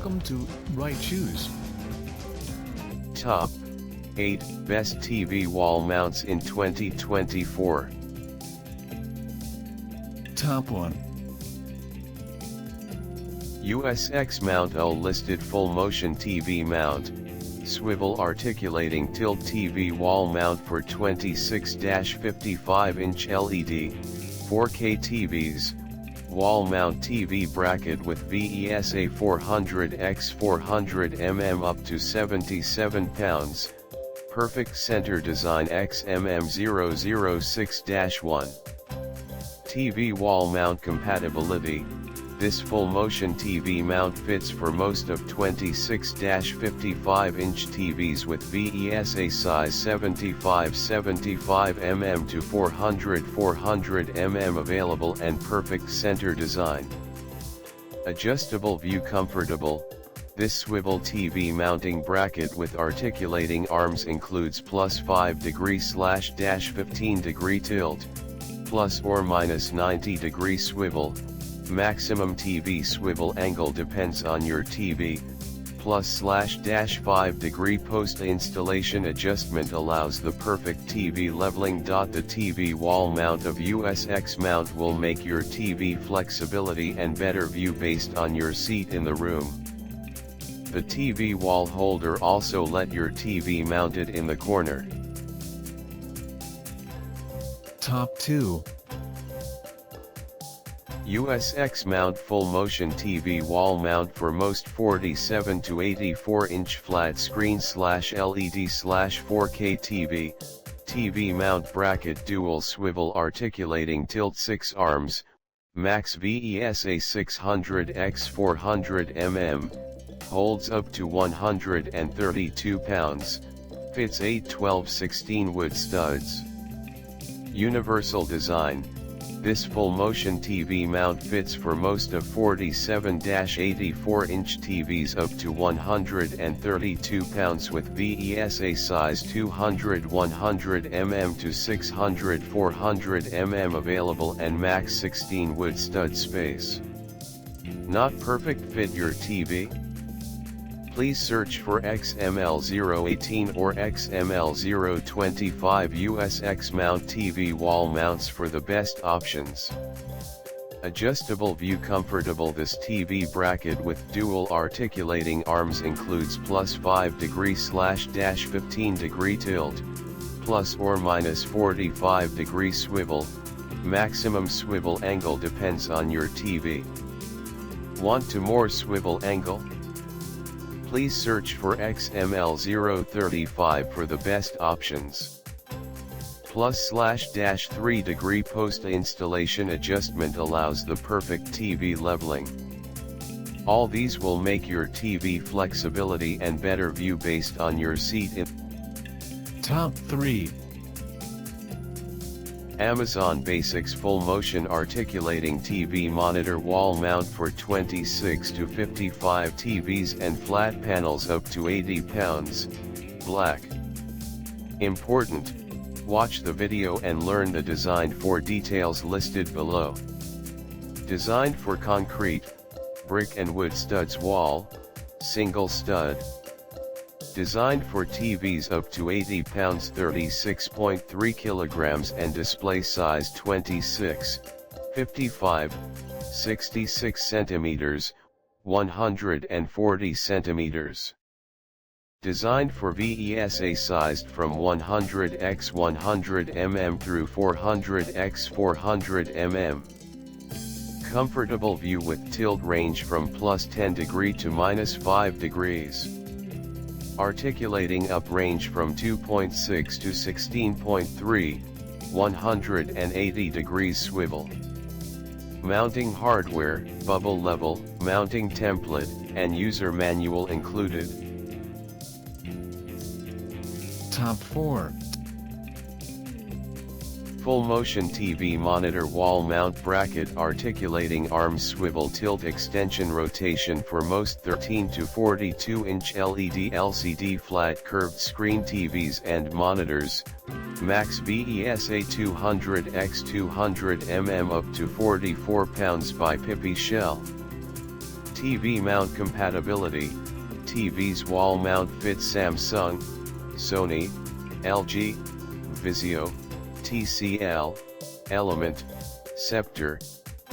Welcome to Right Choose. Top 8 Best TV Wall Mounts in 2024. Top 1. USX Mount O listed full motion TV mount, swivel articulating tilt TV wall mount for 26-55-inch LED, 4K TVs, wall mount TV bracket with VESA 400x400 up to 77 pounds, perfect center design XMM006-1. TV wall mount compatibility. This full motion TV mount fits for most of 26-55-inch TVs with VESA size 75 mm to 400 mm available and perfect center design. Adjustable view comfortable. This swivel TV mounting bracket with articulating arms includes +5 degree / -15 degree tilt, plus or minus 90 degree swivel. Maximum TV swivel angle depends on your TV, +/-5 degree post-installation adjustment allows the perfect TV leveling. The TV wall mount of USX mount will make your TV flexibility and better view based on your seat in the room. The TV wall holder also let your TV mounted in the corner. Top 2. USX mount full motion TV wall mount for most 47 to 84 inch flat screen /LED/4K TV, TV mount bracket dual swivel articulating tilt 6 arms, max VESA 600x400 mm, holds up to 132 pounds, fits 8 12/16 wood studs. Universal design. This full motion TV mount fits for most of 47-84 inch TVs up to 132 pounds with VESA size 200 100 mm to 600 400 mm available and max 16 wood stud space. Not perfect fit your TV? Please search for XML018 or XML025 USX mount TV wall mounts for the best options. Adjustable view comfortable. This TV bracket with dual articulating arms includes +5 degree / -15 degree tilt, plus or minus 45 degree swivel. Maximum swivel angle depends on your TV. Want to more swivel angle? Please search for XML035 for the best options. +/-3 degree post-installation adjustment allows the perfect TV leveling. All these will make your TV flexibility and better view based on your seat in. Top 3. Amazon Basics Full Motion Articulating TV Monitor Wall Mount for 26 to 55 TVs and flat panels up to 80 pounds, black. Important, watch the video and learn the design for details listed below. Designed for concrete, brick and wood studs wall, single stud. Designed for TVs up to 80 pounds 36.3 kilograms and display size 26, 55, 66 centimeters, 140 centimeters. Designed for VESA sized from 100x100 mm through 400x400 mm. Comfortable view with tilt range from +10 degree to -5 degrees. Articulating up range from 2.6 to 16.3, 180 degrees swivel. Mounting hardware, bubble level, mounting template, and user manual included. Top 4. Full motion TV monitor wall mount bracket articulating arm swivel tilt extension rotation for most 13 to 42 inch LED LCD flat curved screen TVs and monitors, max VESA 200x200 mm up to 44 pounds by Pipishell. TV mount compatibility. TV's wall mount fits Samsung, Sony, LG, Vizio, TCL, Element, Scepter,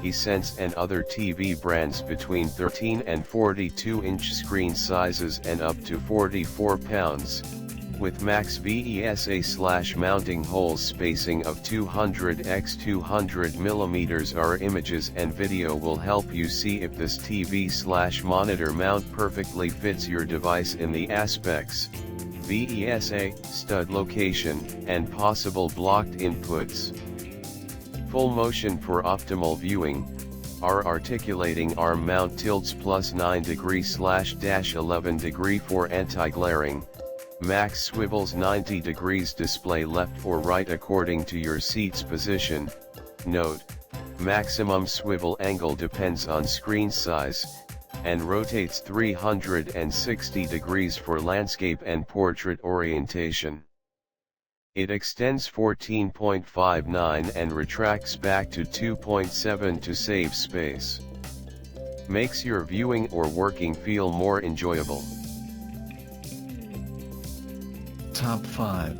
Hisense and other TV brands between 13 and 42-inch screen sizes and up to 44 pounds. With max VESA/mounting holes spacing of 200 x 200 mm, our images and video will help you see if this TV/monitor mount perfectly fits your device in the aspects, VESA, stud location, and possible blocked inputs. Full motion for optimal viewing. Our articulating arm mount tilts +9°/-11 degree for anti-glaring. Max swivels 90 degrees, display left or right according to your seat's position. Note, maximum swivel angle depends on screen size, and rotates 360 degrees for landscape and portrait orientation. It extends 14.59 and retracts back to 2.7 to save space. Makes your viewing or working feel more enjoyable. Top 5.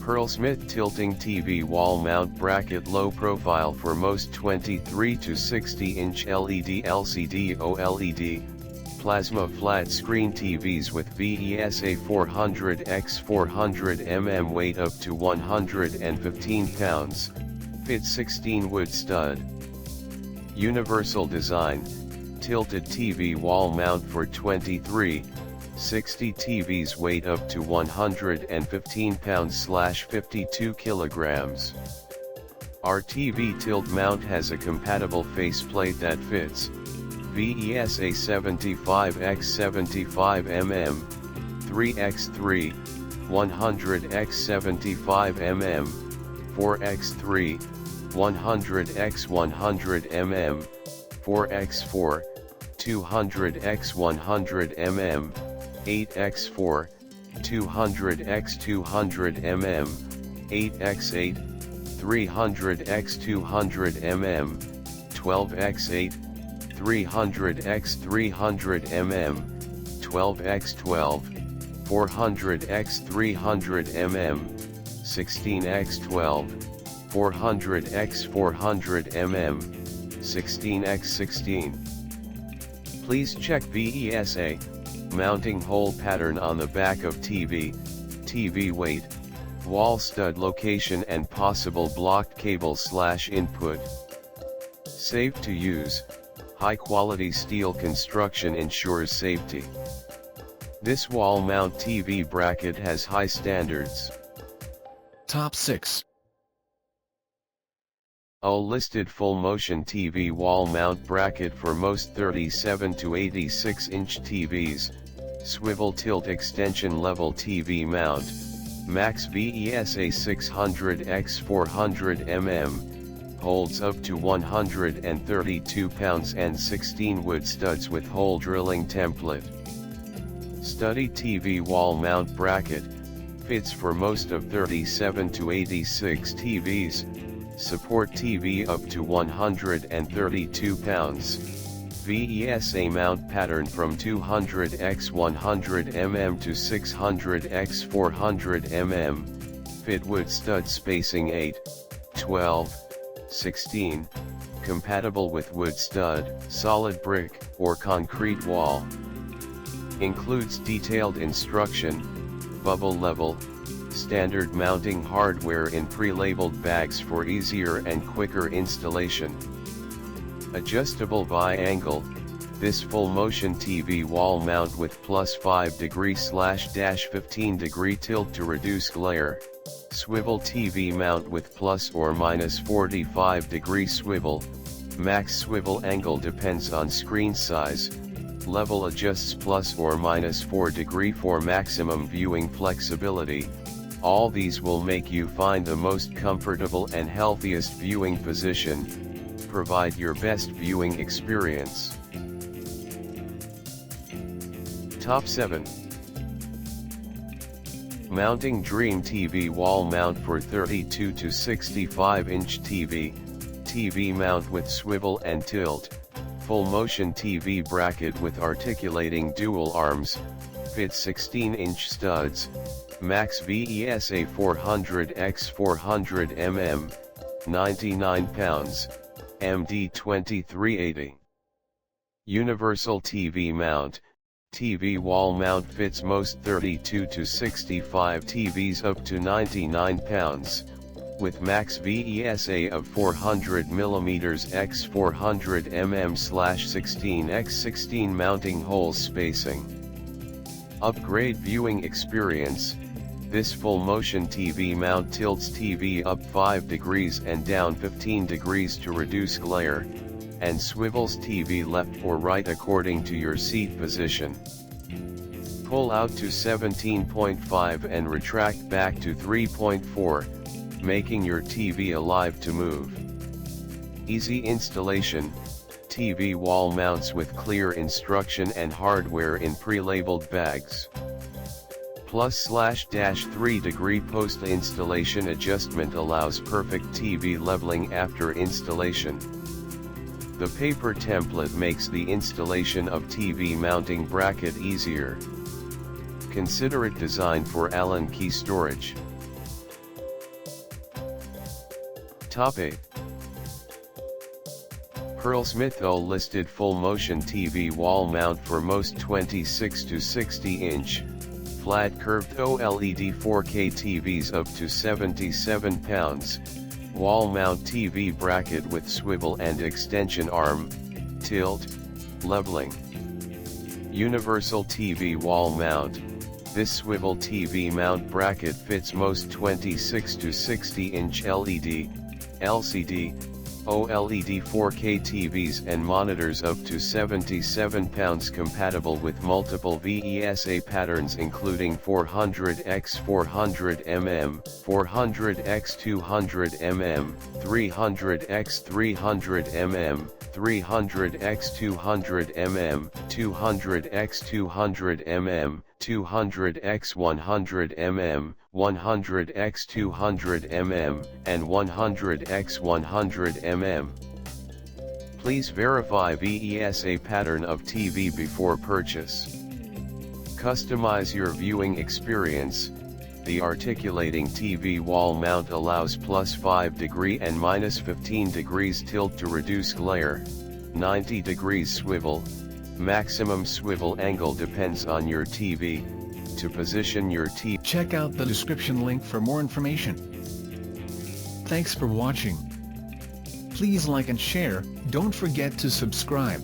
PERLESMITH Tilting TV Wall Mount Bracket, low profile for most 23 to 60-inch LED, LCD, OLED, plasma flat screen TVs with VESA 400 x 400 mm, weight up to 115 pounds, fit 16 wood stud. Universal design, tilted TV wall mount for 23, 60 TVs, weight up to 115 pounds/52 kilograms. Our TV tilt mount has a compatible faceplate that fits VESA 75 x 75 mm, 3x3, 100 x 75 mm, 4x3, 100 x 100 mm, 4x4, 200 x 100 mm, 8x4, 200 x 200 mm, 8x8, 300 x 200 mm, 12x8, 300 x 300 mm, 12x12, 400 x 300 mm, 16x12, 400 x 400 mm, 16x16. Please check VESA mounting hole pattern on the back of TV, TV weight, wall stud location and possible blocked cable/input. Safe to use, high quality steel construction ensures safety. This wall mount TV bracket has high standards. Top 6. OLED listed full motion TV wall mount bracket for most 37 to 86-inch TVs, swivel tilt extension level TV mount, max VESA 600 x 400 mm, holds up to 132 pounds and 16 wood studs with hole drilling template. Study TV wall mount bracket, fits for most of 37 to 86 TVs, support TV up to 132 pounds. VESA mount pattern from 200 x 100 mm to 600 x 400 mm, fit wood stud spacing 8, 12, 16, compatible with wood stud, solid brick, or concrete wall. Includes detailed instruction, bubble level, standard mounting hardware in pre-labeled bags for easier and quicker installation. Adjustable bi-angle, this full motion TV wall mount with +5 degree/-15 degree tilt to reduce glare. Swivel TV mount with ±45 degree swivel, max swivel angle depends on screen size, level adjusts ±4 degree for maximum viewing flexibility. All these will make you find the most comfortable and healthiest viewing position, provide your best viewing experience. Top 7. Mounting Dream TV wall mount for 32 to 65-inch TV, TV mount with swivel and tilt, full motion TV bracket with articulating dual arms, fits 16-inch studs, max VESA 400 x 400 mm, 99 pounds, MD 2380. Universal TV mount. TV wall mount fits most 32 to 65 TVs up to 99 pounds, with max VESA of 400 mm x 400 mm/16 x 16 mounting hole spacing. Upgrade viewing experience. This full motion TV mount tilts TV up 5 degrees and down 15 degrees to reduce glare, and swivels TV left or right according to your seat position. Pull out to 17.5 and retract back to 3.4, making your TV alive to move. Easy installation. TV wall mounts with clear instruction and hardware in pre-labeled bags. +/-3 degree post-installation adjustment allows perfect TV leveling after installation. The paper template makes the installation of TV mounting bracket easier. Consider it designed for Allen key storage. Top 8. PERLESMITH OLED listed full motion TV wall mount for most 26 to 60 inch, flat curved OLED 4K TVs up to 77 pounds, wall mount TV bracket with swivel and extension arm, tilt, leveling. Universal TV wall mount. This swivel TV mount bracket fits most 26 to 60 inch LED, LCD, OLED 4K TVs and monitors up to 77 pounds, compatible with multiple VESA patterns including 400 x 400 mm, 400 x 200 mm, 300 x 300 mm, 300 x 200 mm, 200 x 200 mm, 200 x 100 mm, 100 x 200 mm, and 100 x 100 mm. Please verify VESA pattern of TV before purchase. Customize your viewing experience. The articulating TV wall mount allows +5 degree and -15 degrees tilt to reduce glare, 90 degrees swivel. Maximum swivel angle depends on your TV. To position your TV, check out the description link for more information. Thanks for watching. Please like and share, don't forget to subscribe.